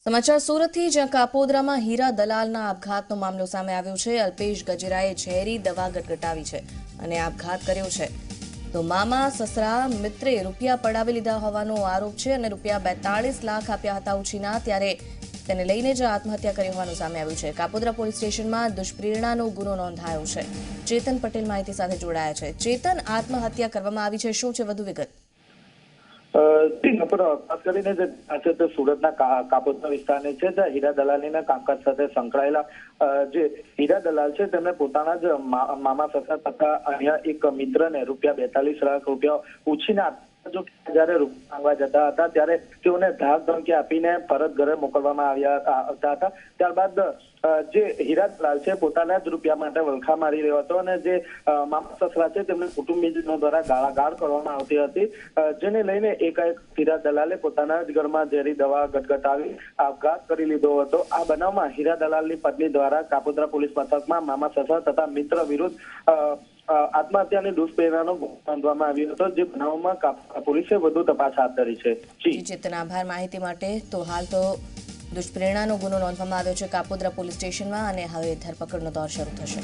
સમાચાર સુરતથી, જ્યાં કાપોદ્રામાં હીરા દલાલના આપઘાતનો મામલો સામે આવ્યો છે। અલ્પેશ ગજેરાએ ઝેરી દવા ગટગટાવી છે અને આપઘાત કર્યો છે। તો મામા સસરા મિત્રે રૂપિયા પડાવી લીધા હોવાનો આરોપ છે અને રૂપિયા 42 લાખ આપ્યા હતા ઉછીના, ત્યારે તેને લઈને જ આત્મહત્યા કરી હોવાનું સામે આવ્યું છે। કાપોદ્રા પોલીસ સ્ટેશનમાં દુષ્પ્રેરણાનો ગુનો નોંધાયો છે। ચેતન પટેલ માહિતી સાથે જોડાયા છે। ચેતન, આત્મહત્યા કરવામાં આવી છે, શું છે વધુ વિગત? ખાસ કરીને જે છે તે સુરતના કાપોદ્રા વિસ્તારની છે, જ્યાં હીરા દલાલીના કામકાજ સાથે સંકળાયેલા જે હીરા દલાલ છે તેમણે પોતાના જ મામા સસરા તથા અન્ય એક મિત્રને રૂપિયા 42 લાખ રૂપિયા ઉછીના જયારે રૂપિયા માંગવા જતા હતા ત્યારે તેઓને ધાક ધમકી આપીને પરત ઘરે મોકલવામાં આવ્યા હતા। ત્યારબાદ જે હીરા દલાલ છે પોતાના જ રૂપિયા માટે વલખા મારી રહ્યો હતો અને જે મામા સસરા છે તેમને કુટુંબીજનો દ્વારા ગાળાગાળ કરવામાં આવતી હતી, જેને લઈને એકાએક હીરા દલાલે પોતાના જ ઘરમાં ઝેરી દવા ગટગટાવી આપઘાત કરી લીધો હતો। આ બનાવમાં હીરા દલાલની પત્ની દ્વારા કાપોદ્રા પોલીસ મથકમાં મામા સસરા તથા મિત્ર વિરુદ્ધ આત્મહત્યાની દુષ્પ્રેરણાનો ગુનો નોંધવામાં આવ્યો હતો, જે બનાવમાં પોલીસે વધુ તપાસ હાથ ધરી છે। જી ચેતન, આભાર માહિતી માટે। તો હાલ તો દુષ્પ્રેરણાનો ગુનો નોંધવામાં આવ્યો છે કાપોદ્રા પોલીસ સ્ટેશનમાં અને હવે ધરપકડનો દોર શરૂ થશે।